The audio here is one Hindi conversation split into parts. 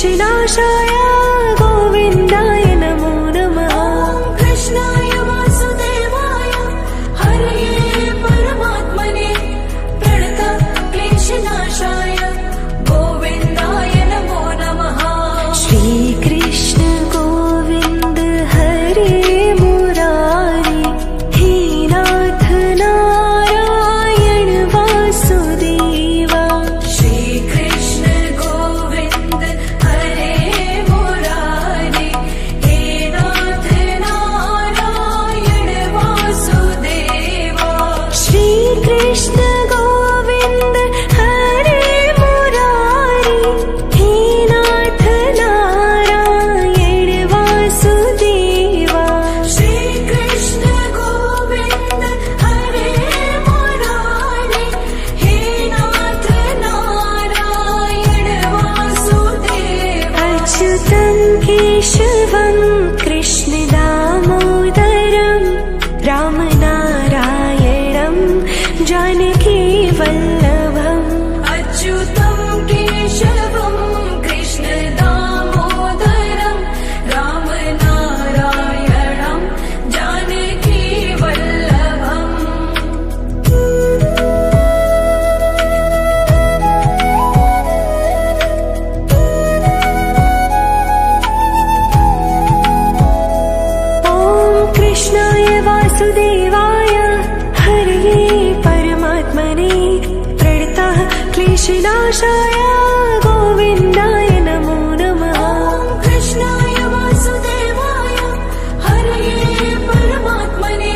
क्लेशनाशाय गोविन्दाय नमो नमः। ॐ कृष्णाय वासुदेवाय हरये परमात्मने प्रणतः क्लेशनाशाय गोविन्दाय नमो नमः। श्रीकृष्ण गोविन्द हरे मुरारी हे नाथ नारायण वासुदेवा। श्रीकृष्ण गोविन्द हरे मुरारी हे नाथ नारायण वासुदेवा। श्रीकृष्ण गोविन्द हरे मुरारी हे नाथ नारायण वासुदेवा। श्रीकृष्ण गोविन्द हरे मुरारी हे नाथ नारायण वासुदेवा। अच्युतं केशवं कृष्ण दामोदरं रामनारायणं जानकी वल्लभम्। अच्युतं केशवं कृष्ण दामोदरं रामनारायणं जानकी वल्लभम्। ॐ कृष्णाय वासुदेवाय हरये परमात्मने प्रणतः क्लेशनाशाय गोविन्दाय नमो नमः। ॐ कृष्णाय वासुदेवाय हरये परमात्मने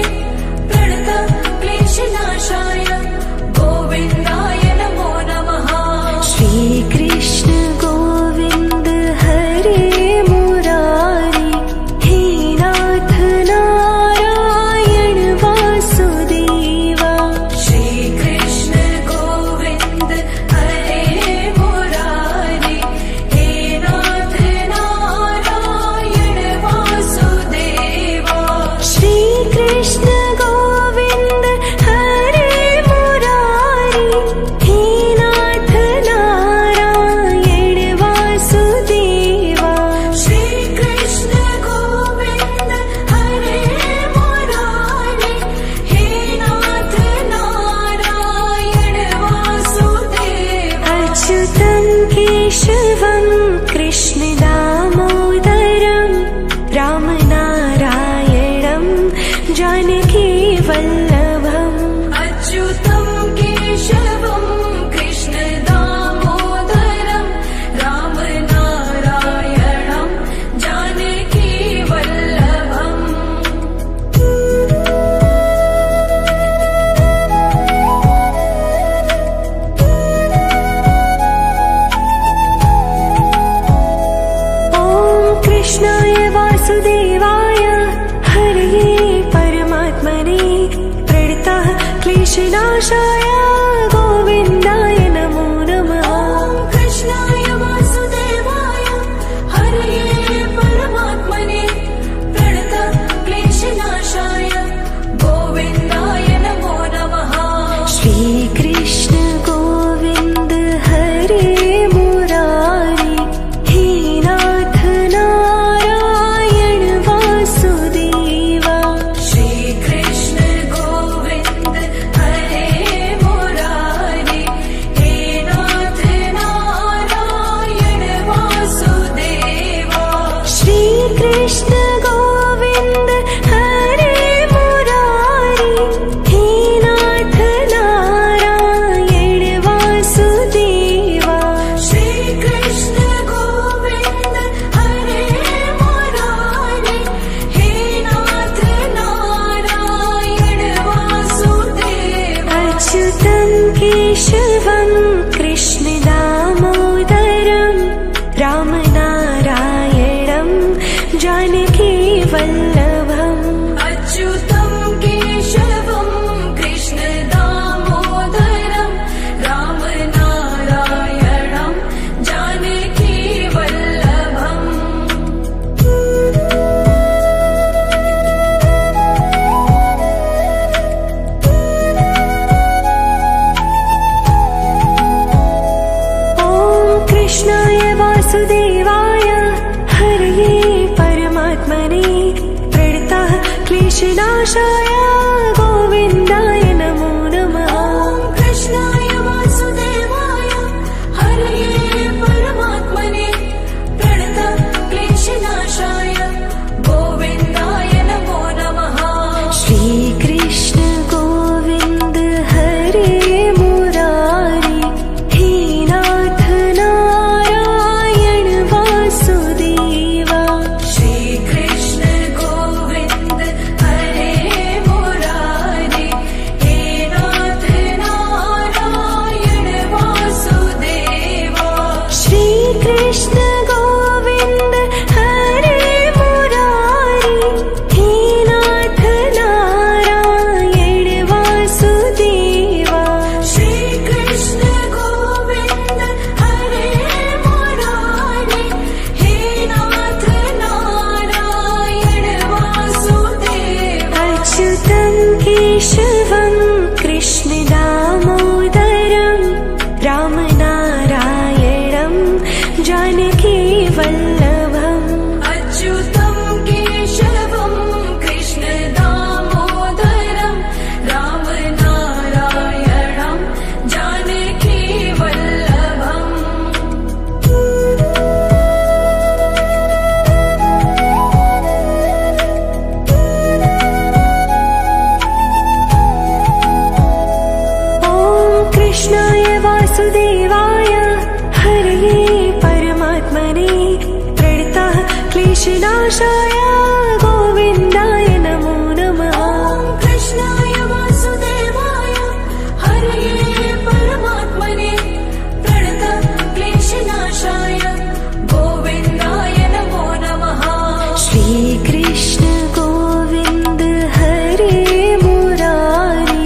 प्रणतः क्लेशनाशाय गोविन्दाय नमो नमः। श्रीकृष्ण गोविन्द हरे मुरारी हे नाथ नारायण वासुदेवा। श्रीकृष्ण गोविन्द हरे मुरारी हे नाथ नारायण वासुदेवा। श्रीकृष्ण गोविन्द हरे मुरारी हे नाथ नारायण वासुदेवा। श्रीकृष्ण गोविन्द हरे मुरारी हे नाथ नारायण वासुदेवा। अच्युतं केशवं कृष्ण दामोदरं रामनारायणं जानकी वल्लभम्। अच्युतं केशवं कृष्ण दामोदरं रामनारायणं जानकी वल्लभम्। ॐ कृष्णाय वासुदेवाय हरये परमात्मने प्रणतः क्लेशनाशाय गोविन्दाय नमो नमः। ॐ कृष्णाय वासुदेवाय हरये परमात्मने प्रणतः क्लेशनाशाय गोविन्दाय नमो नमः। श्रीकृष्ण गोविन्द हरे मुरारी हे नाथ नारायण वासुदेवा। श्रीकृष्ण गोविन्द हरे क्लेशनाशाय गोविन्दाय नमो नमः। ॐ कृष्णाय वासुदेवाय हरये परमात्मने प्रणतक्लेशनाशाय गोविन्दाय नमो नमः। श्रीकृष्ण गोविन्द हरे मुरारी हे नाथ नारायण वासुदेवा। श्रीकृष्ण गोविन्द हरे मुरारी हे नाथ नारायण वासुदेवा। श्रीकृष्ण गोविन्द हरे मुरारी हे नाथ नारायण वासुदेवा। श्रीकृष्ण गोविन्द हरे मुरारी हे नाथ नारायण वासुदेवा। अच्युतं केशवं कृष्ण दामोदरं रामनारायणं जानकी वल्लभम्। अच्युतं केशवं कृष्ण दामोदरं रामनारायणं जानकी वल्लभम्। ॐ कृष्णाय वासुदेवाय हरये परमात्मने प्रणतः क्लेशनाशाय गोविन्दाय नमो नमः। ॐ कृष्णाय वासुदेवाय हरये परमात्मने प्रणतः क्लेशनाशाय गोविन्दाय नमो नमः। श्रीकृष्ण गोविन्द हरे मुरारी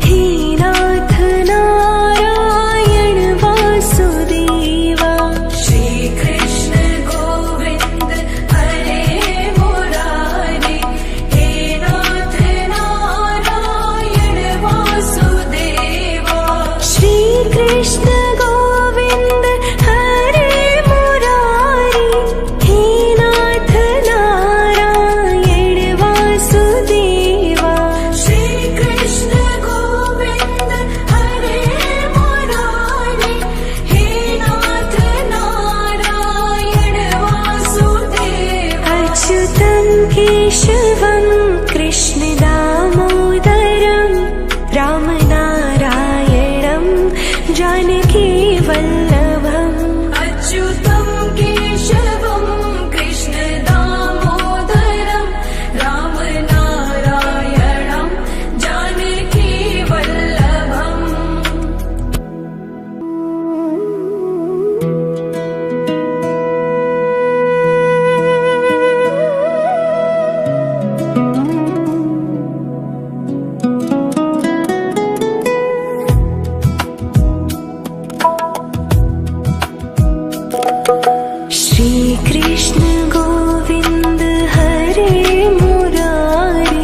हे नाथ नारायण वासुदेवा। श्रीकृष्ण गोविन्द हरे मुरारी हे नाथ नारायण वासुदेवा। श्रीकृष्ण गोविन्द हरे मुरारी हे नाथ नारायण वासुदेवा। श्रीकृष्ण गोविन्द हरे मुरारी हे नाथ नारायण वासुदेवा। अच्युतं केशवं कृष्ण दामोदरं रामनारायणं जानकी वल्लभम्। अच्युतं केशवं कृष्ण दामोदरं रामनारायणं जानकी वल्लभम्। श्रीकृष्ण गोविन्द हरे मुरारी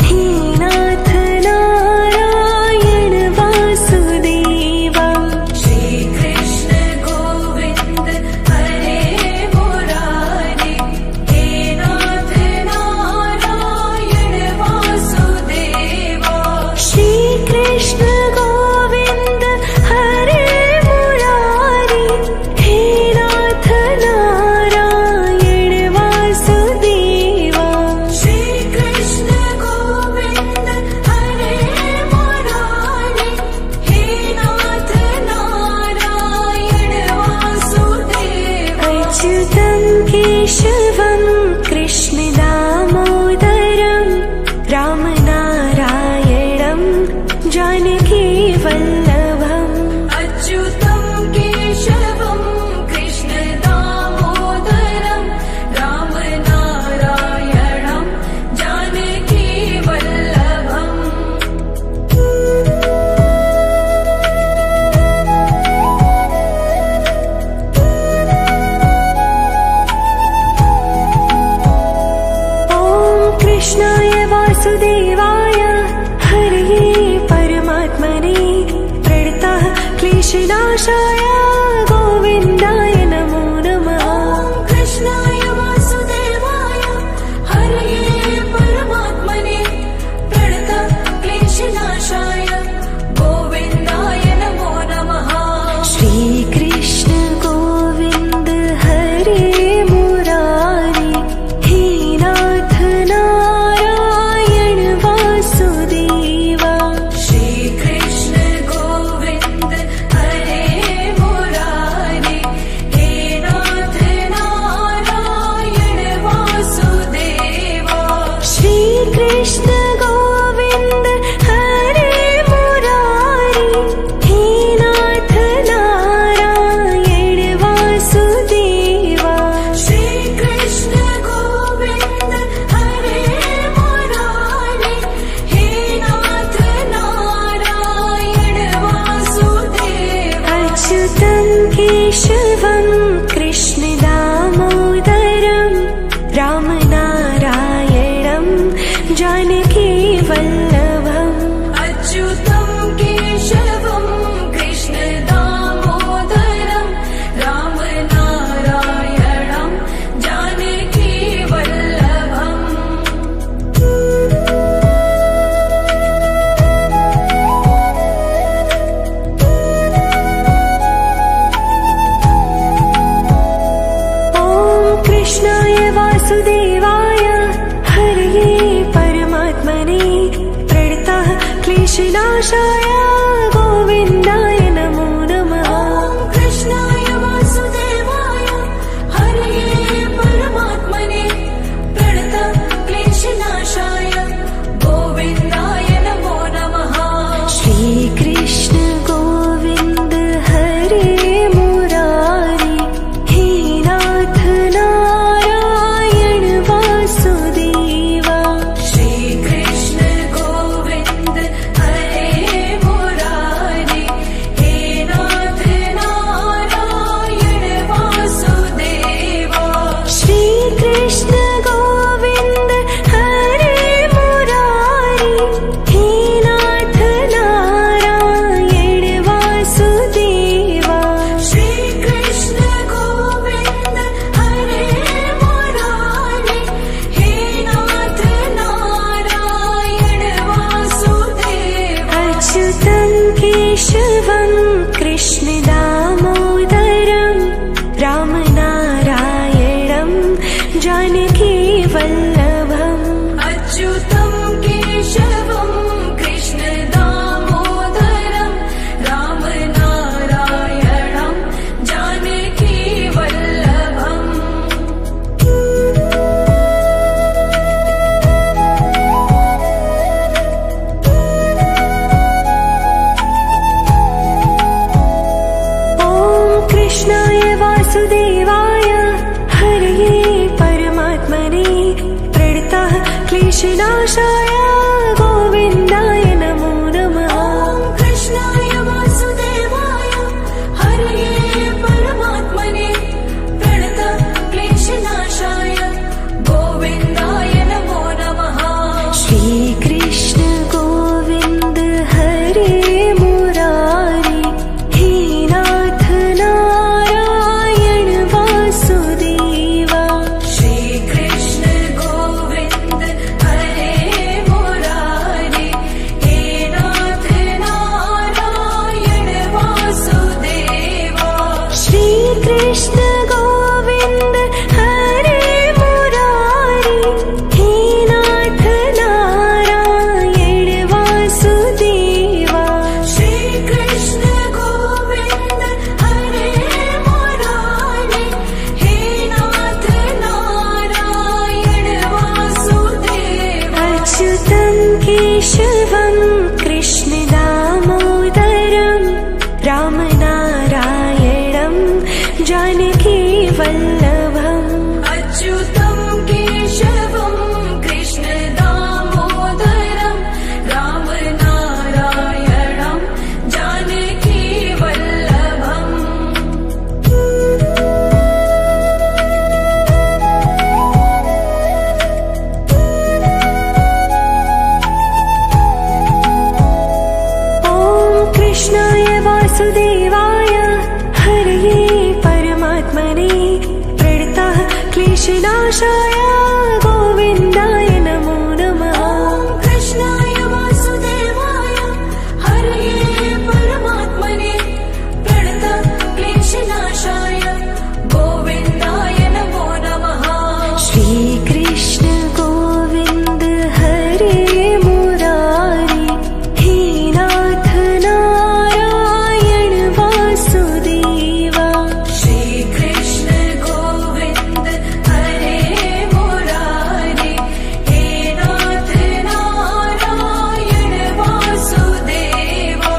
हे नाथ नारायण वासुदेवा। श्रीकृष्ण गोविन्द हरे मुरारी हे नाथ नारायण वासुदेवा। श्रीकृष्ण गोविन्द हरे मुरारी हे नाथ नारायण वासुदेवा। श्रीकृष्ण गोविन्द हरे मुरारी हे नाथ नारायण वासुदेवा। अच्युतं केशवं कृष्ण दामोदरं रामनारायणं जानकी वल्लभम्। अच्युतं केशवं कृष्ण दामोदरं रामनारायणं जानकी वल्लभम्। ॐ कृष्णाय वासुदेवाय हरये परमात्मने प्रणतः क्लेशनाशाय गोविन्दाय नमो नमः। ॐ कृष्णाय वासुदेवाय हरये परमात्मने वासुदेवाय हरये परमात्मने प्रणतः क्लेशनाशाय गोविन्दाय नमो नमः। कृष्णाय वासुदेवाय हरये परमात्मने प्रणतः क्लेशनाशाय गोविन्दाय नमो नमः। श्री कृष्ण गोविन्द हरे मुरारी हे नाथ नारायण वासुदेवा। श्री कृष्ण गोविन्द हरे मुरारी हे नाथ नारायण वासुदेवा। श्री कृष्ण गोविन्द हरे मुरारी हे नाथ नारायण वासुदेवा। श्री कृष्ण गोविन्द हरे मुरारी हे नाथ नारायण वासुदेवा। अच्युतं केशवं कृष्ण दामोदरं रामनारायणं जानकी वल्लभम्। अच्युतं केशवं कृष्ण दामोदरं रामनारायणं जानकी वल्लभम्। ॐ कृष्णाय वासुदेवाय हरये परमात्मने प्रणतः क्लेशनाशाय गोविन्दाय नमो नमः। कृष्णाय वासुदेवाय हरये परमात्मने प्रणतः क्लेशनाशाय गोविन्दाय नमो नमः। श्री कृष्ण गोविन्द हरे मुरारी हे नाथ नारायण वासुदेवा। श्री कृष्ण गोविन्द हरे मुरारी हे नाथ नारायण वासुदेवा। श्री कृष्ण गोविन्द हरे मुरारी हे नाथ नारायण वासुदेवा। श्री कृष्ण गोविन्द हरे मुरारी हे नाथ नारायण वासुदेवा। अच्युतं केशवं कृष्ण दामोदरं रामनारायणं जानकी वल्लभम्। अच्युतं केशवं कृष्ण दामोदरं रामनारायणं जानकी वल्लभम्। ॐ कृष्णाय वासुदेवाय हरये परमात्मने प्रणतः क्लेशनाशाय गोविन्दाय नमो नमः। कृष्णाय वासुदेवाय हरये परमात्मने प्रणतः क्लेशनाशाय गोविन्दाय नमो नमः। श्री कृष्ण गोविन्द हरे मुरारी हे नाथ नारायण वासुदेवा। श्री कृष्ण गोविन्द हरे मुरारी हे नाथ नारायण वासुदेवा।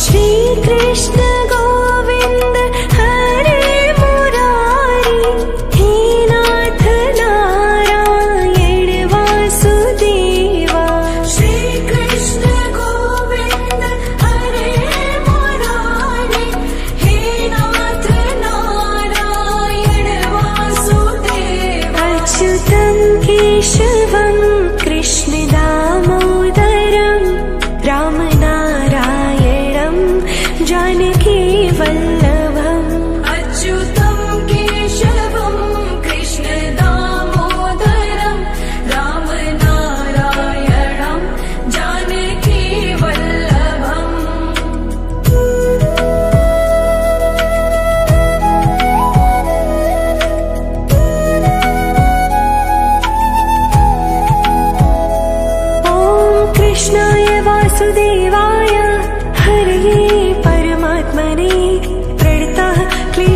श्री कृष्ण गोविन्द हरे मुरारी हे नाथ नारायण वासुदेवा। श्री कृष्ण गोविन्द हरे मुरारी हे नाथ नारायण वासुदेवा। अच्युतं केशवं कृष्ण दामोदरं रामनारायणं जानकी वल्लभम्। अच्युतं केशवं कृष्ण दामोदरं रामनारायणं जानकी वल्लभम्।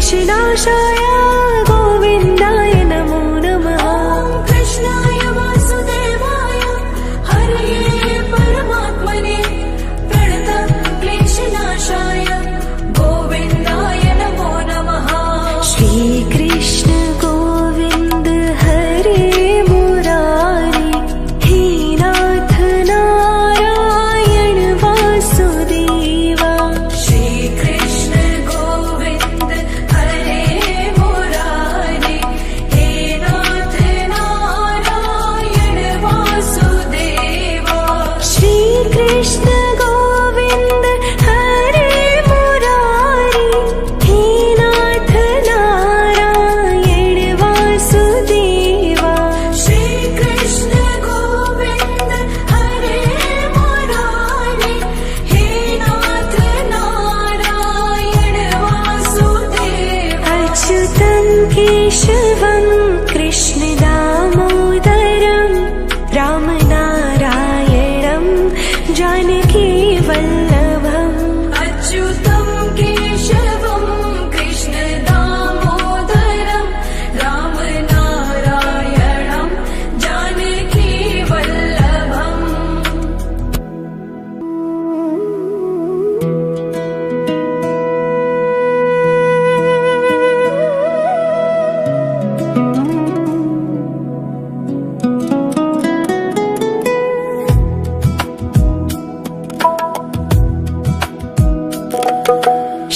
क्लेशनाशाय गोविन्दाय नमो नमः। कृष्णाय वासुदेवाय हरये परमात्मने प्रणतक्लेशनाशाय गोविन्दाय नमो नमः। श्रीकृष्ण गोविन्द हरे मुरारी हे नाथ नारायण वासुदेवा। श्रीकृष्ण गोविन्द हरे मुरारी हे नाथ नारायण वासुदेवा। श्रीकृष्ण गोविन्द हरे मुरारी हे नाथ नारायण वासुदेवा। श्रीकृष्ण गोविन्द हरे मुरारी हे नाथ नारायण वासुदेवा। अच्युतं केशवं कृष्ण दामोदरं रामनारायणं जानकी वल्लभम्। अच्युतं केशवं कृष्ण दामोदरं रामनारायणं जानकी वल्लभम्।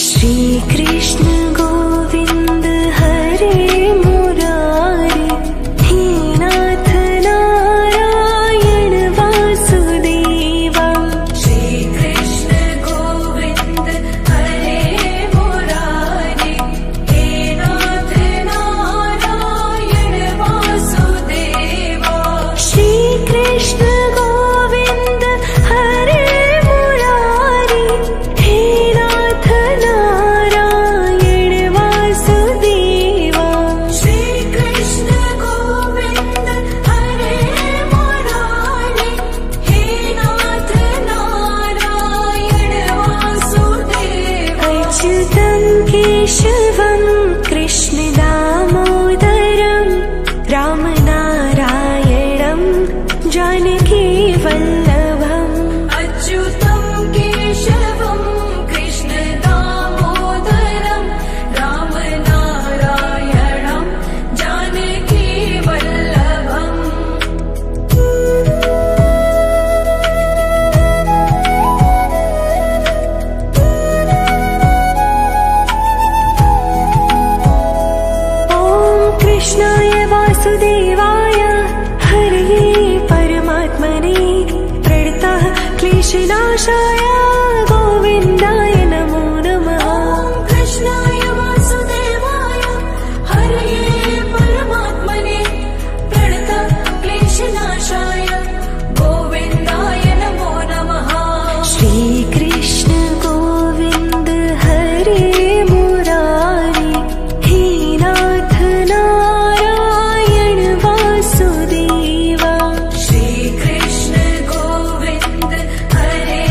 श्रीकृष्ण गोविन्द हरे मुरारी हे नाथ नारायण वासुदेवा। श्रीकृष्ण गोविन्द हरे मुरारी हे नाथ नारायण वासुदेवा। श्रीकृष्ण गोविन्द हरे मुरारी हे नाथ नारायण वासुदेवा। श्रीकृष्ण गोविन्द हरे मुरारी हे नाथ नारायण वासुदेवा। अच्युतं केशवं कृष्ण दामोदरं रामनारायणं जानकी वल्लभम्। अच्युतं केशवं कृष्ण दामोदरं रामनारायणं जानकी वल्लभम्। ॐ कृष्णाय वासुदेवाय हरये परमात्मने प्रणतः क्लेशनाशाय गोविन्दाय नमो नमः। कृष्णाय वासुदेवाय हरये परमात्मने प्रणतः क्लेशनाशाय गोविन्दाय नमो नमः। श्रीकृष्ण गोविन्द हरे मुरारी हे नाथ नारायण वासुदेवा। श्रीकृष्ण गोविन्द हरे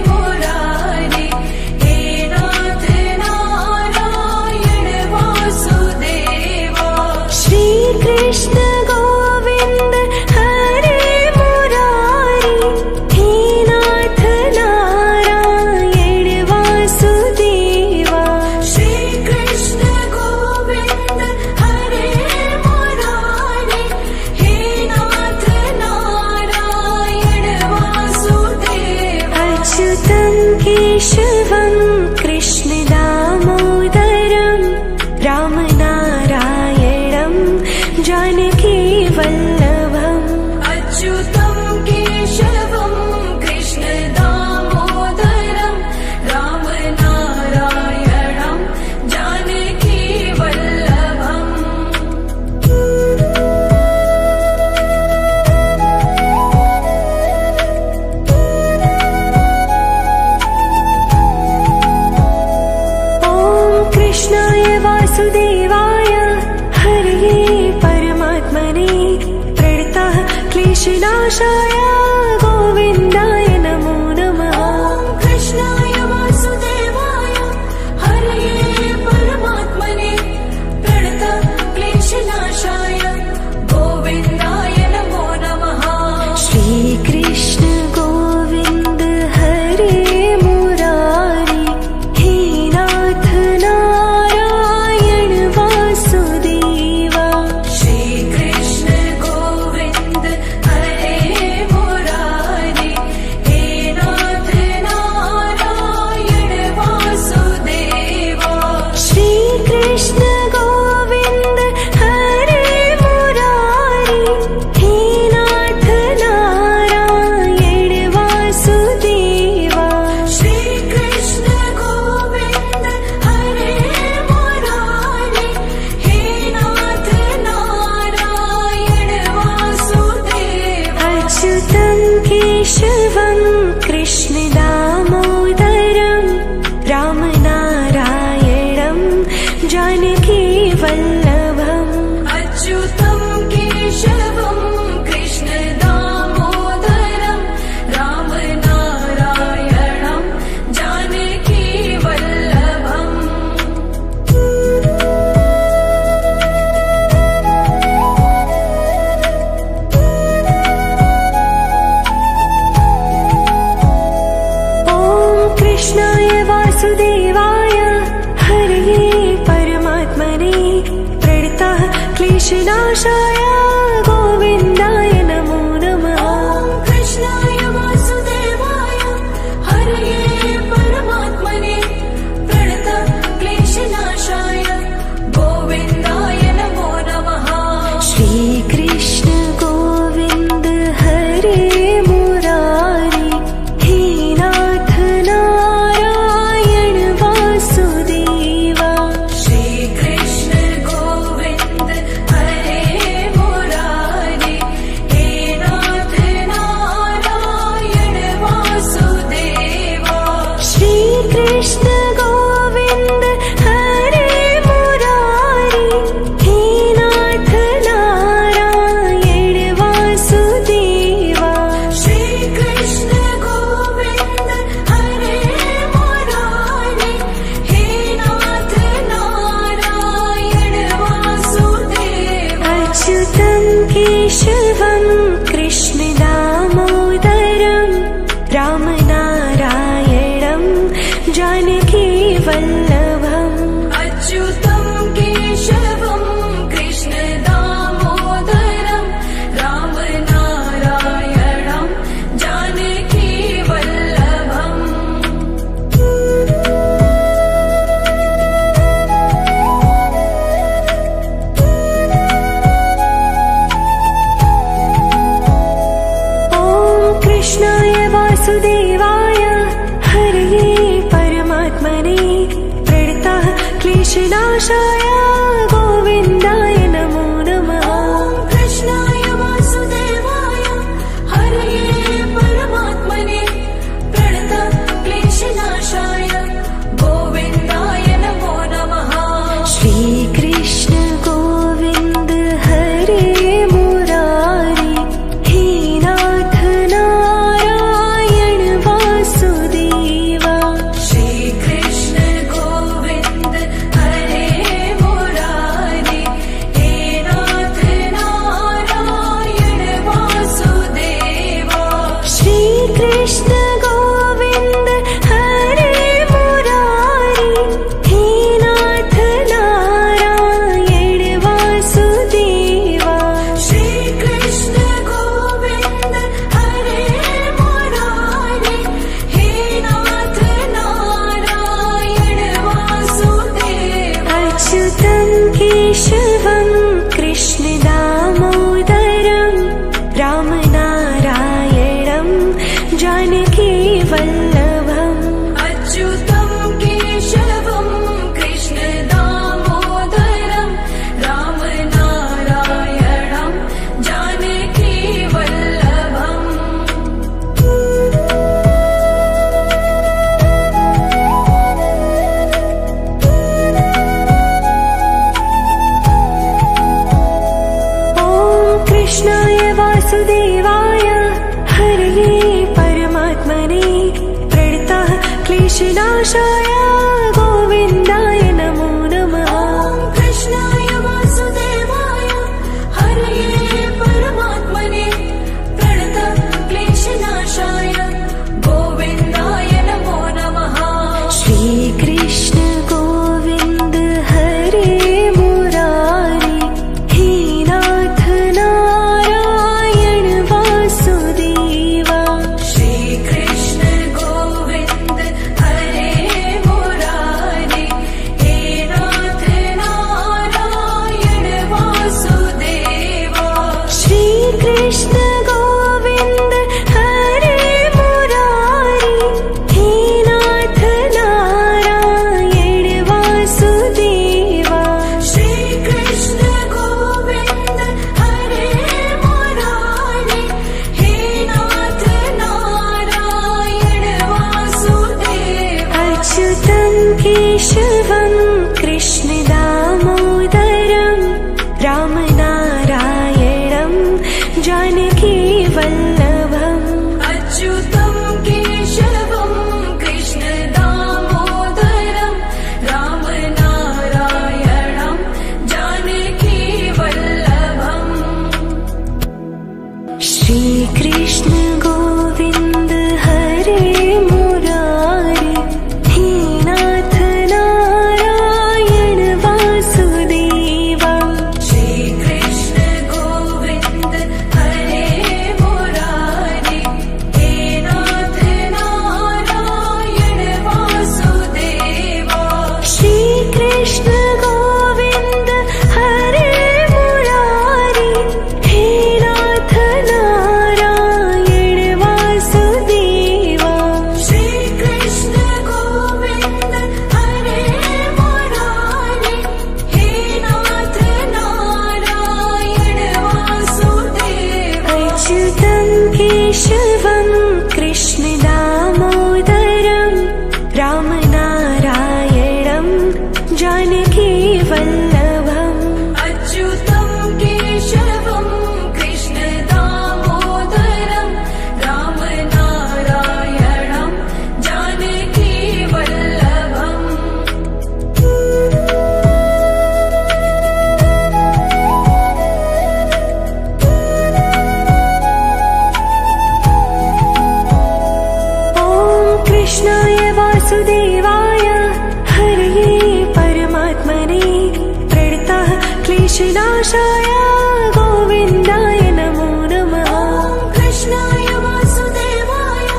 मुरारी हे नाथ नारायण वासुदेवा। श्रीकृष्ण गोविन्द हरे मुरारी हे नाथ नारायण वासुदेवा। श्रीकृष्ण गोविन्द हरे मुरारी हे नाथ नारायण वासुदेवा। अच्युतं केशवं कृष्ण दामोदरं रामनारायणं जानकी वल्लभम्। अच्युतं केशवं कृष्ण दामोदरं रामनारायणं जानकी वल्लभम्। ॐ कृष्णाय वासुदेवाय हरये परमात्मने प्रणतः क्लेशनाशाय गोविन्दाय नमो नमः। कृष्णाय वासुदेवाय हरये परमात्मने कृष्णनाशाय गोविन्दाय नमो नमः। ॐ कृष्णाय वासुदेवाय हरये परमात्मने प्रणतक्लेशनाशाय गोविन्दाय नमो नमः। श्रीकृष्ण गोविन्द हरे मुरारी हे नाथ नारायण वासुदेवा। श्रीकृष्ण गोविन्द हरे मुरारी हे नाथ नारायण वासुदेवा। श्रीकृष्ण गोविन्द हरे मुरारी हे नाथ नारायण वासुदेवा। श्रीकृष्ण गोविन्द हरे मुरारी हे नाथ नारायण वासुदेवा। अच्युतं केशवं कृष्ण दामोदरं रामनारायणं जानकी वल्लभम्। अच्युतं केशवं कृष्ण दामोदरं रामनारायणं जानकी वल्लभम्। ॐ कृष्णाय वासुदेवाय हरये परमात्मने प्रणतः क्लेशनाशाय गोविन्दाय नमो नमः। ॐ कृष्णाय वासुदेवाय हरये परमात्मने प्रणतः क्लेशनाशाय गोविन्दाय नमो नमः। श्रीकृष्ण गोविन्द हरे मुरारी हे नाथ नारायण वासुदेवा। श्रीकृष्ण गोविन्द हरे मुरारी हे नाथ नारायण वासुदेवा। श्रीकृष्ण गोविन्द हरे मुरारी हे नाथ नारायण वासुदेवा। श्रीकृष्ण गोविन्द हरे मुरारी हे नाथ नारायण वासुदेवा। अच्युतं केशवं कृष्ण दामोदरं रामनारायणं जानकी वल्लभम्। अच्युतं केशवं कृष्ण दामोदरं रामनारायणं जानकी वल्लभम्। ॐ कृष्णाय वासुदेवाय हरये परमात्मने प्रणतः क्लेशनाशाय गोविन्दाय नमो नमः। ॐ कृष्णाय वासुदेवाय हरये परमात्मने प्रणतः क्लेशनाशाय गोविन्दाय नमो नमः। श्रीकृष्ण गोविन्द हरे मुरारी हे नाथ नारायण वासुदेवा। श्रीकृष्ण गोविन्द हरे मुरारी हे नाथ नारायण वासुदेवा। श्रीकृष्ण गोविन्द हरे मुरारी हे नाथ नारायण वासुदेवा। श्रीकृष्ण गोविन्द हरे मुरारी हे नाथ नारायण वासुदेवा। अच्युतं केशवं कृष्ण दामोदरं रामनारायणं जानकी वल्लभम्। अच्युतं केशवं कृष्ण दामोदरं रामनारायणं जानकी वल्लभम्। श्रीकृष्ण गोविन्द हरे मुरारी हे नाथ नारायण वासुदेवा। श्रीकृष्ण कृष्णनाशाय गोविन्दाय नमो नमः। ॐ कृष्णाय वासुदेवाय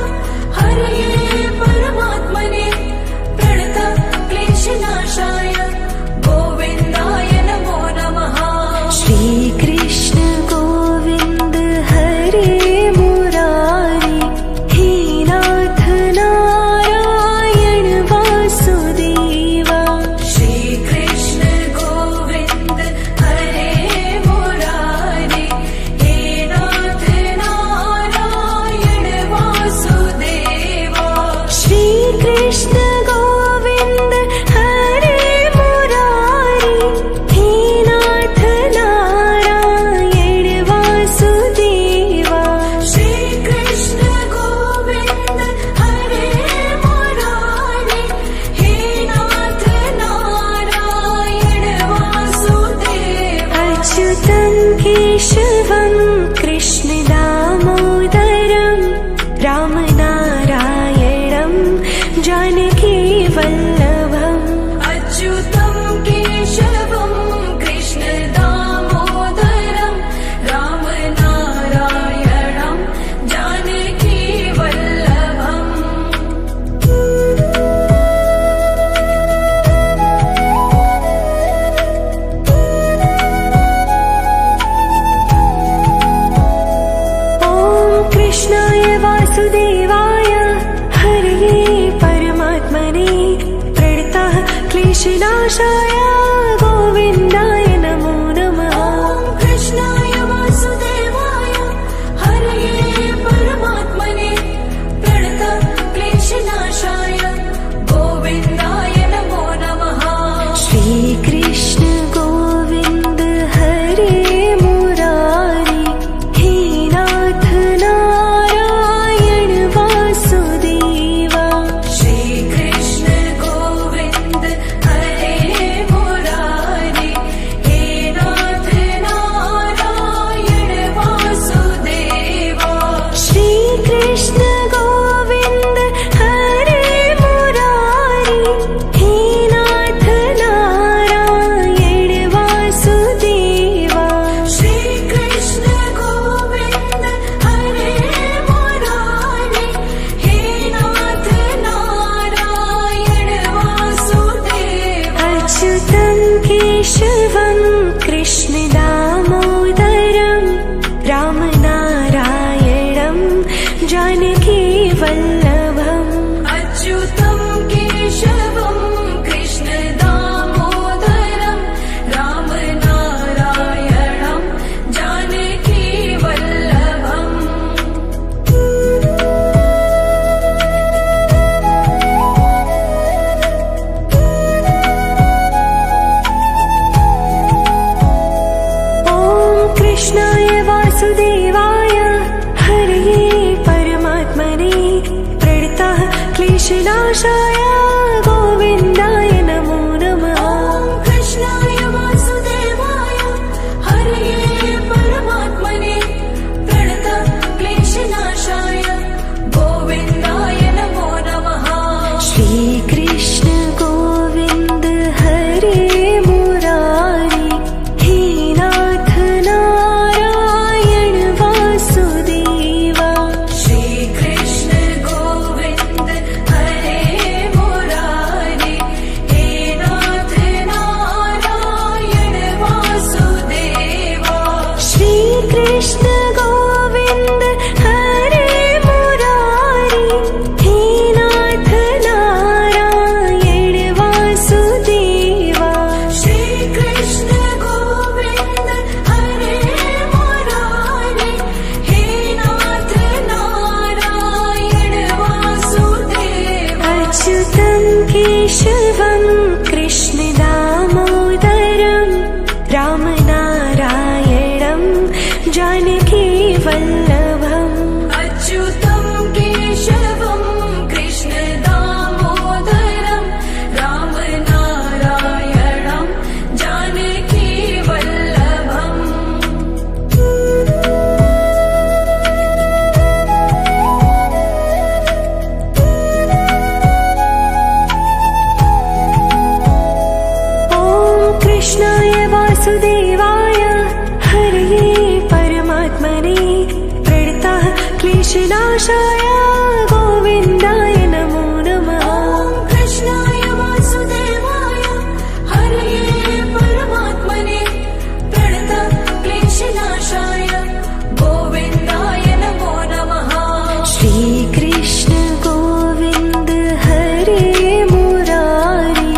हरये परमात्मने प्रणतक्लेशनाशाय गोविन्दाय नमो नमः। श्रीकृष्ण गोविन्द हरे मुरारी हे नाथ नारायण वासुदेवा। श्रीकृष्ण गोविन्द हरे मुरारी हे नाथ नारायण वासुदेवा। श्रीकृष्ण गोविन्द हरे मुरारी हे नाथ नारायण वासुदेवा। श्रीकृष्ण गोविन्द हरे मुरारी हे नाथ नारायण वासुदेवा। अच्युतं केशवं कृष्ण दामोदरं रामनारायणं जानकी वल्लभम्। अच्युतं केशवं कृष्ण दामोदरं रामनारायणं जानकी वल्लभम्। ॐ कृष्णाय वासुदेवाय हरये परमात्मने प्रणतः क्लेशनाशाय गोविन्दाय नमो नमः। ॐ कृष्णाय वासुदेवाय हरये परमात्मने प्रणतः क्लेशनाशाय गोविन्दाय नमो नमः। श्रीकृष्ण गोविन्द हरे मुरारी हे नाथ नारायण वासुदेवा। श्रीकृष्ण गोविन्द हरे मुरारी हे नाथ नारायण वासुदेवा। श्रीकृष्ण गोविन्द हरे मुरारी हे नाथ नारायण वासुदेवा। श्रीकृष्ण गोविन्द हरे मुरारी हे नाथ नारायण वासुदेवा। अच्युतं केशवं कृष्ण दामोदरं रामनारायणं जानकी वल्लभम्। अच्युतं केशवं कृष्ण दामोदरं रामनारायणं जानकी वल्लभम्। ॐ कृष्णाय वासुदेवाय हरये परमात्मने प्रणतः क्लेशनाशाय गोविन्दाय नमो नमः। ॐ कृष्णाय वासुदेवाय हरये परमात्मने प्रणतः क्लेशनाशाय गोविन्दाय नमो नमः। श्रीकृष्ण गोविन्द हरे मुरारी हे नाथ नारायण वासुदेवा। श्रीकृष्ण गोविन्द हरे क्लेशनाशाय गोविन्दाय नमो नमः। ॐ कृष्णाय वासुदेवाय हरये परमात्मने प्रणतक्लेशनाशाय गोविन्दाय नमो नमः। श्रीकृष्ण गोविन्द हरे मुरारी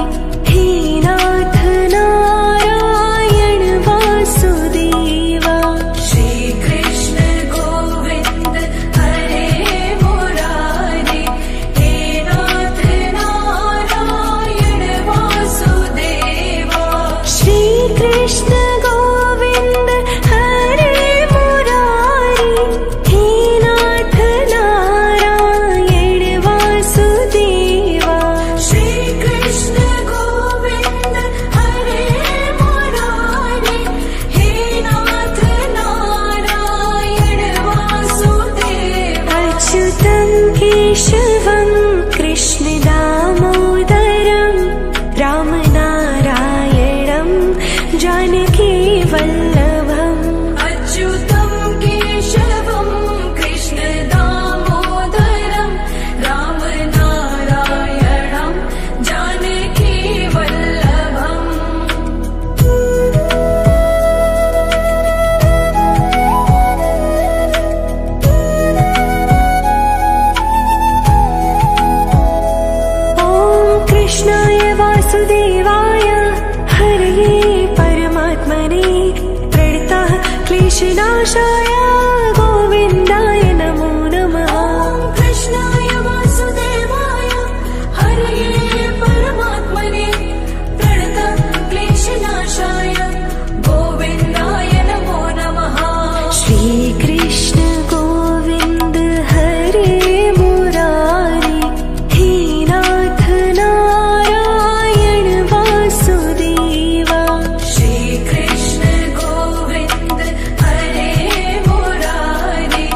हे नाथ नारायण वासुदेवा। श्रीकृष्ण गोविन्द हरे मुरारी हे नाथ नारायण वासुदेवा। श्रीकृष्ण गोविन्द हरे मुरारी हे नाथ नारायण वासुदेवा। श्रीकृष्ण गोविन्द हरे मुरारी हे नाथ नारायण वासुदेवा। अच्युतं केशवं कृष्ण दामोदरं रामनारायणं जानकी वल्लभम्। अच्युतं केशवं कृष्ण दामोदरं रामनारायणं जानकी वल्लभम्। ॐ कृष्णाय वासुदेवाय हरये परमात्मने प्रणतः क्लेशनाशाय गोविन्दाय नमो नमः। ॐ कृष्णाय वासुदेवाय हरये परमात्मने प्रणतः क्लेशनाशाय गोविन्दाय नमो नमः। श्रीकृष्ण गोविन्द हरे मुरारी हे नाथ नारायण वासुदेवा। श्रीकृष्ण गोविन्द हरे मुरारी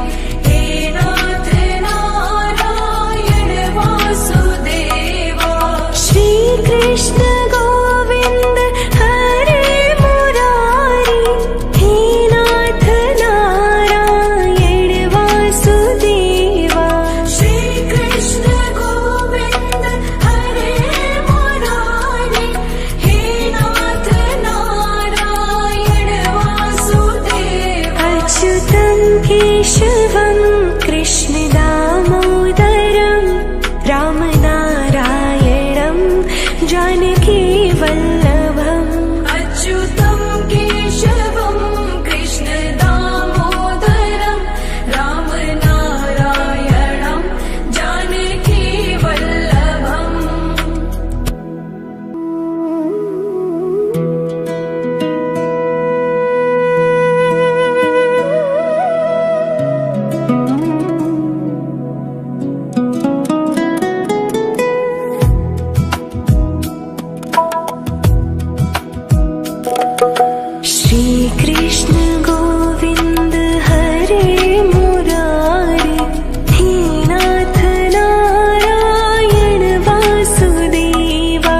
हे नाथ नारायण वासुदेवा। श्रीकृष्ण गोविन्द हरे मुरारी हे नाथ नारायण वासुदेवा। श्रीकृष्ण गोविन्द हरे मुरारी हे नाथ नारायण वासुदेवा। अच्युतं केशवं कृष्ण दामोदरं रामनारायणं जानकी वल्लभम्। अच्युतं केशवं कृष्ण दामोदरं रामनारायणं जानकी वल्लभम्। श्रीकृष्ण गोविन्द हरे मुरारी हे नाथ नारायण वासुदेवा।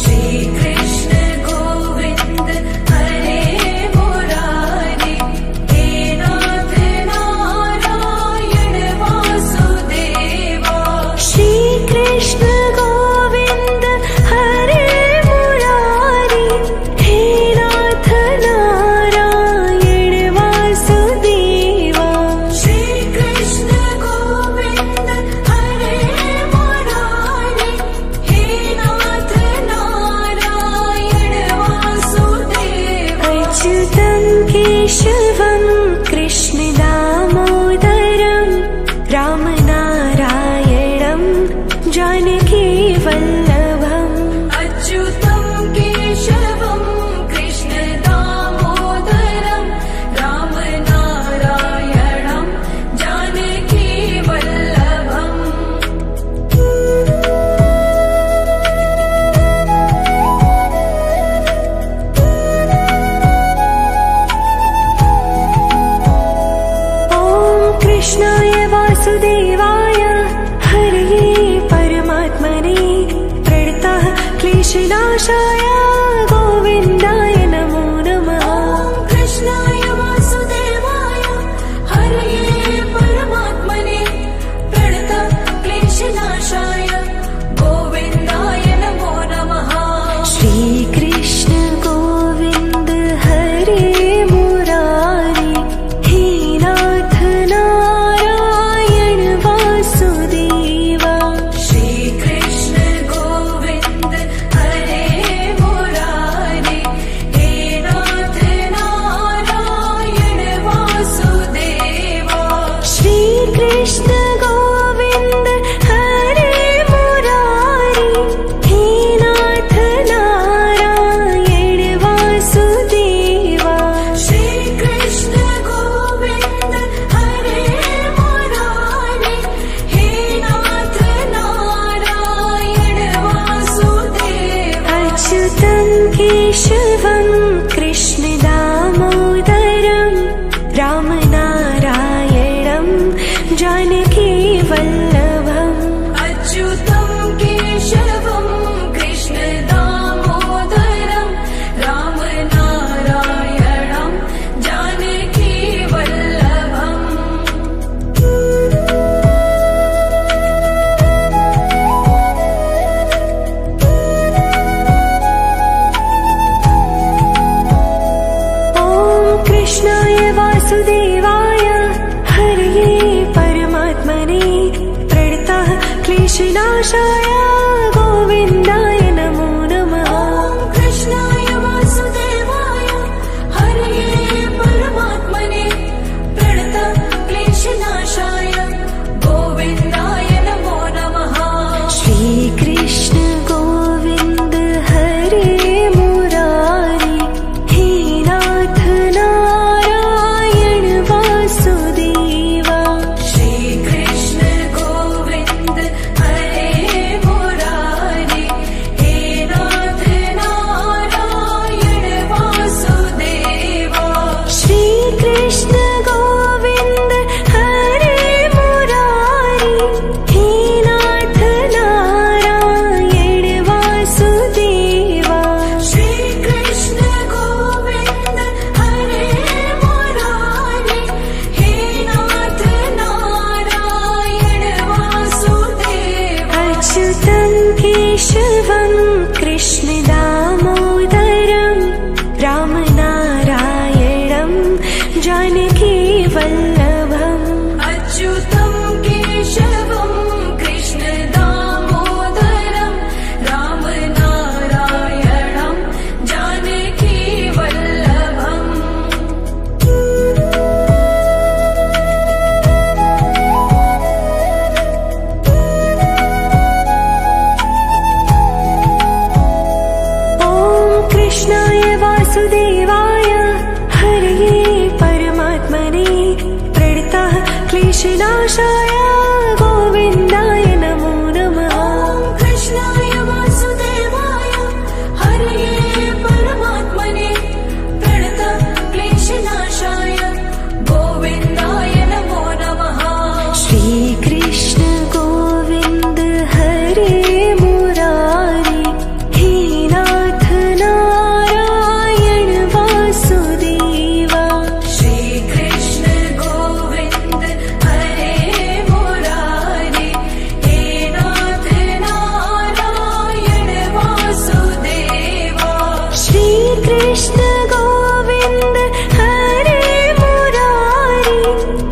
श्रीकृष्ण गोविन्द हरे मुरारी हे नाथ नारायण वासुदेवा। श्रीकृष्ण गोविन्द हरे मुरारी हे नाथ नारायण वासुदेवा। श्रीकृष्ण गोविन्द हरे मुरारी हे नाथ नारायण वासुदेवा। अच्युतं केशवं कृष्ण दामोदरं रामनारायणं जानकी वल्लभम्। अच्युतं केशवं कृष्ण दामोदरं रामनारायणं जानकी वल्लभम्। ॐ कृष्णाय वासुदेवाय हरये परमात्मने प्रणतः क्लेशनाशाय गोविन्दाय नमो नमः। ॐ कृष्णाय वासुदेवाय हरये परमात्मने क्लेशनाशाय गोविन्दाय नमो नमः। ॐ कृष्णाय वासुदेवाय हरये परमात्मने प्रणतक्लेशनाशाय गोविन्दाय नमो नमः। श्रीकृष्ण गोविन्द हरे मुरारी हे नाथ नारायण वासुदेवा। श्रीकृष्ण गोविन्द हरे मुरारी हे नाथ नारायण वासुदेवा। श्रीकृष्ण गोविन्द हरे मुरारी हे नाथ नारायण वासुदेवा। श्रीकृष्ण गोविन्द हरे मुरारी हे नाथ नारायण वासुदेवा। अच्युतं केशवं कृष्ण दामोदरं रामनारायणं जानकी वल्लभम्। अच्युतं केशवं कृष्ण दामोदरं रामनारायणं जानकी वल्लभम्। ॐ कृष्णाय वासुदेवाय हरये परमात्मने प्रणतः क्लेशनाशाय गोविन्दाय नमो नमः। ॐ कृष्णाय वासुदेवाय हरये परमात्मने प्रणतः क्लेशनाशाय गोविन्दाय नमो नमः। श्रीकृष्ण गोविन्द हरे मुरारी हे नाथ नारायण वासुदेवा। श्रीकृष्ण गोविन्द हरे मुरारी हे नाथ नारायण वासुदेवा। श्रीकृष्ण गोविन्द हरे मुरारी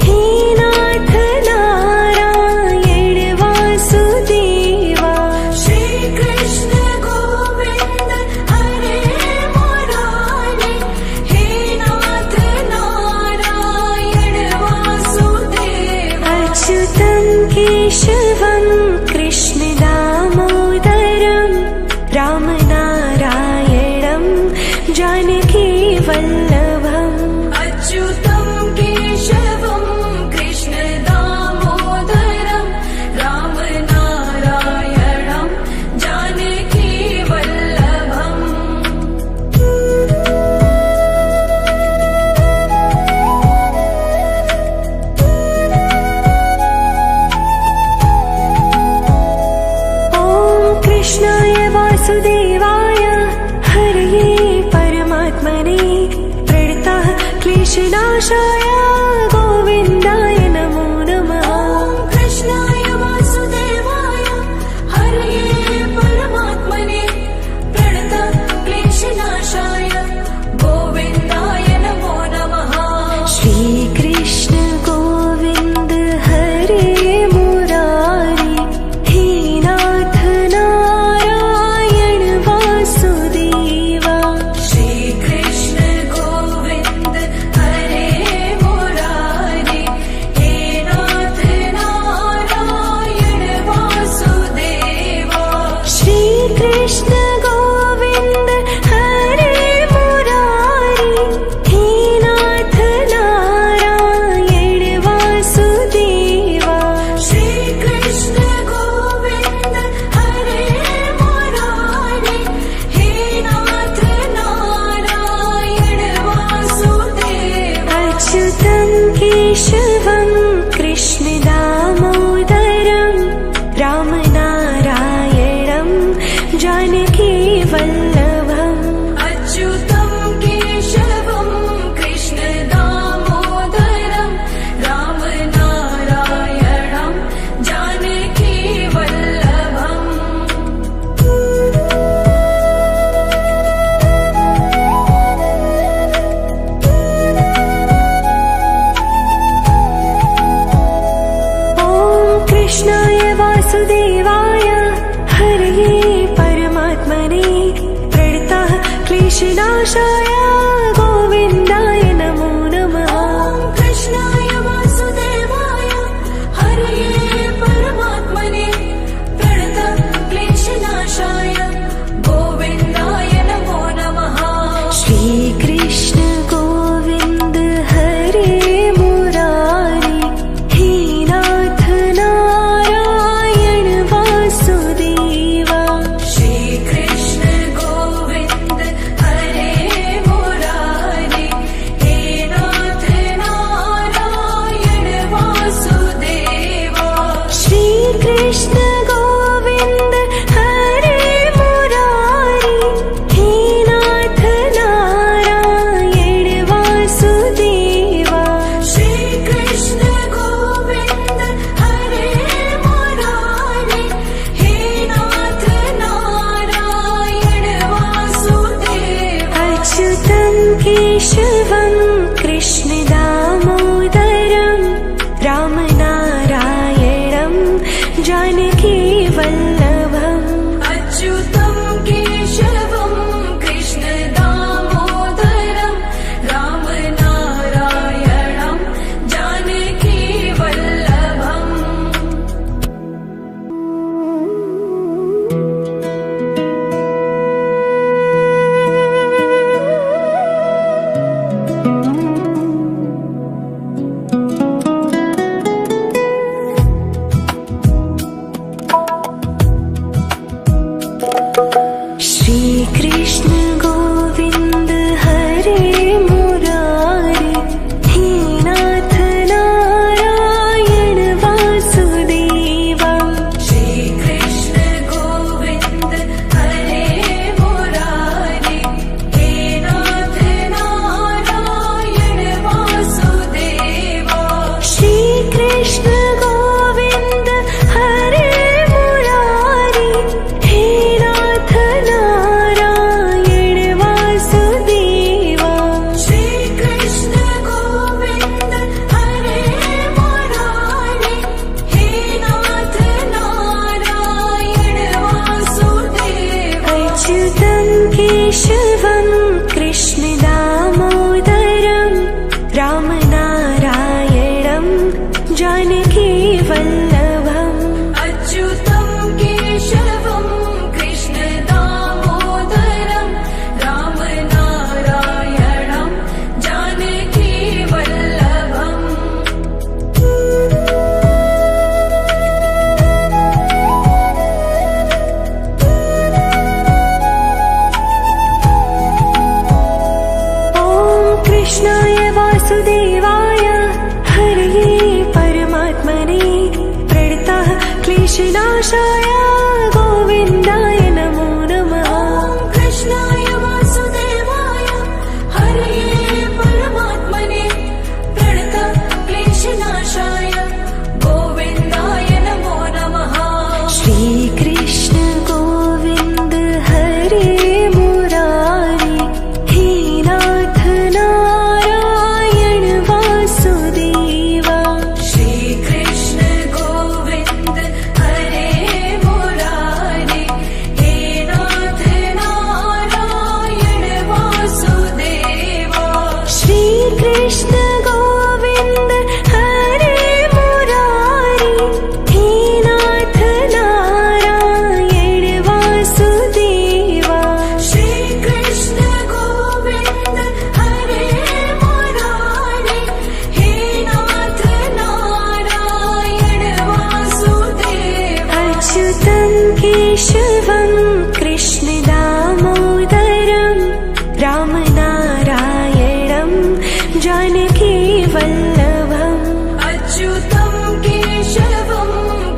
हे नाथ नारायण वासुदेवा। श्रीकृष्ण गोविन्द हरे मुरारी हे नाथ नारायण वासुदेवा। अच्युतं केशवं कृष्ण दामोदरं रामनारायणं जानकी वल्लभम्। अच्युतं केशवं कृष्ण दामोदरं रामनारायणं जानकी वल्लभम्। ॐ कृष्णाय वासुदेवाय हरये परमात्मने प्रणतः क्लेशनाशाय गोविन्दाय नमो नमः। ॐ कृष्णाय वासुदेवाय हरये परमात्मने प्रणतः क्लेशनाशाय गोविन्दाय नमो नमः। श्रीकृष्ण गोविन्द हरे मुरारी हे नाथ नारायण वासुदेवा। श्रीकृष्ण गोविन्द हरे मुरारी कृष्णकृष्णनाशाय गोविन्दाय नमो नमः। कृष्णाय वासुदेवाय हरये परमात्मने प्रणतक्लेशनाशाय गोविन्दाय नमो नमः। श्रीकृष्ण गोविन्द हरे मुरारी हे नाथ नारायण वासुदेवा। श्रीकृष्ण गोविन्द हरे मुरारी हे नाथ नारायण वासुदेवा। श्रीकृष्ण गोविन्द हरे मुरारी हे नाथ नारायण वासुदेवा। श्रीकृष्ण गोविन्द हरे मुरारी हे नाथ नारायण वासुदेवा। अच्युतं केशवं कृष्ण दामोदरं रामनारायणं जानकी वल्लभम्। अच्युतं केशवं कृष्ण दामोदरं रामनारायणं जानकी वल्लभम्। श्रीकृष्ण गोविन्द हरे मुरारी हे नाथ नारायण वासुदेवा। श्रीकृष्ण गोविन्द हरे मुरारी हे नाथ नारायण वासुदेवा। श्रीकृष्ण गोविन्द हरे मुरारी हे नाथ नारायण वासुदेवा। श्रीकृष्ण गोविन्द हरे मुरारी हे नाथ नारायण वासुदेवा। अच्युतं केशवं कृष्ण दामोदरं रामनारायणं जानकी वल्लभम्। अच्युतं केशवं कृष्ण दामोदरं रामनारायणं जानकी वल्लभम्। ॐ कृष्णाय वासुदेवाय हरये परमात्मने प्रणतः क्लेशनाशाय गोविन्दाय नमो नमः। कृष्णाय वासुदेवाय हरये परमात्मने प्रणतः क्लेशनाशाय गोविन्दाय नमो नमः। श्रीकृष्ण गोविन्द हरे मुरारी हे नाथ नारायण वासुदेवा। श्रीकृष्ण गोविन्द हरे मुरारी हे नाथ नारायण वासुदेवा। श्रीकृष्ण गोविन्द हरे मुरारी हे नाथ नारायण वासुदेवा। श्रीकृष्ण गोविन्द हरे मुरारी हे नाथ नारायण वासुदेवा। अच्युतं केशवं कृष्ण दामोदरं रामनारायणं जानकी वल्लभम्। अच्युतं केशवं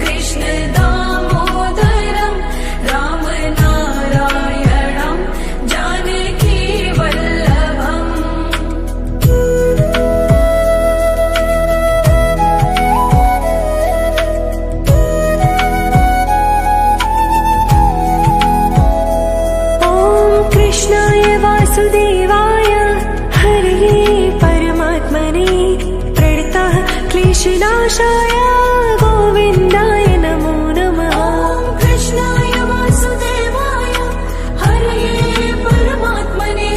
कृष्ण दामोदरं रामनारायणं जानकी वल्लभम्। ॐ कृष्णाय वासुदेवाय हरये परमात्मने प्रणतः क्लेशनाशाय गोविन्दाय नमो नमः। कृष्णाय वासुदेवाय हरये परमात्मने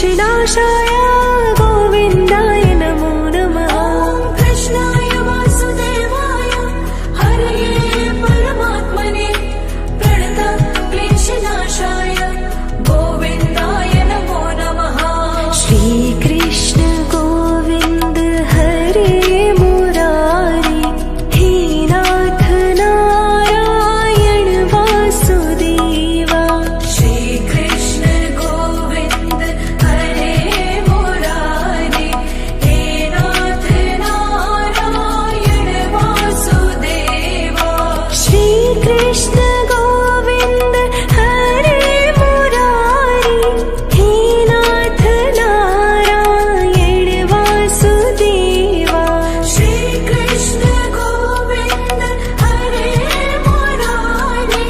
क्लेशनाशाय गोविन्दाय नमो नमः। कृष्णाय वासुदेवाय हरये परमात्मने प्रणतः क्लेशनाशाय गोविन्दाय नमो नमः। श्रीकृष्ण गोविन्द हरे मुरारी हे नाथ नारायण वासुदेवा। श्रीकृष्ण गोविन्द हरे मुरारी हे नाथ नारायण वासुदेवा। श्रीकृष्ण गोविन्द हरे मुरारी हे नाथ नारायण वासुदेवा। श्रीकृष्ण गोविन्द हरे मुरारी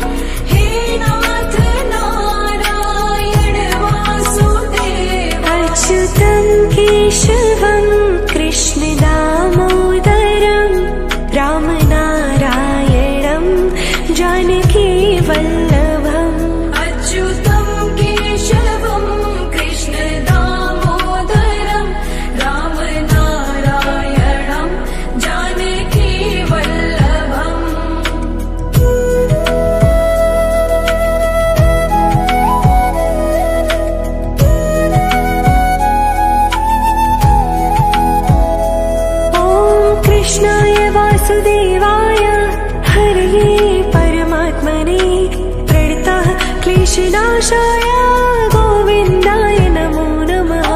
हे नाथ नारायण वासुदेवा। अच्युतं केशवं कृष्ण दामोदरं रामनारायणं जानकी वल्लभम्। अच्युतं केशवं कृष्ण दामोदरं रामनारायणं जानकी वल्लभम्। ॐ कृष्णाय वासुदेवाय हरये परमात्मने प्रणतः क्लेशनाशाय गोविन्दाय नमो नमः।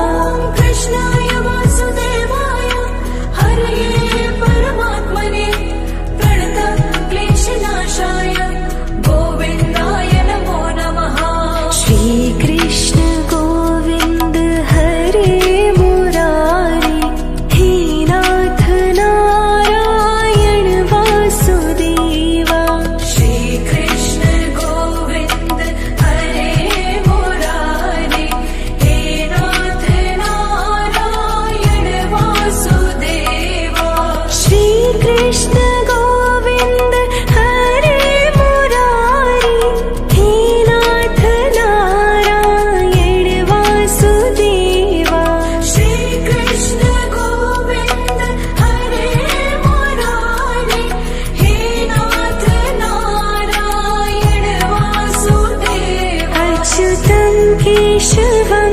कृष्णाय वासुदेवाय हरये परमात्मने प्रणतः क्लेशनाशाय गोविन्दाय नमो नमः। श्रीकृष्ण गोविन्द हरे मुरारी हे नाथ नारायण वासुदेवा। श्रीकृष्ण गोविन्द हरे मुरारी हे नाथ नारायण वासुदेवा। श्रीकृष्ण गोविन्द हरे मुरारी हे नाथ नारायण वासुदेवा। श्रीकृष्ण गोविन्द हरे मुरारी हे नाथ नारायण वासुदेवा। अच्युतं केशवं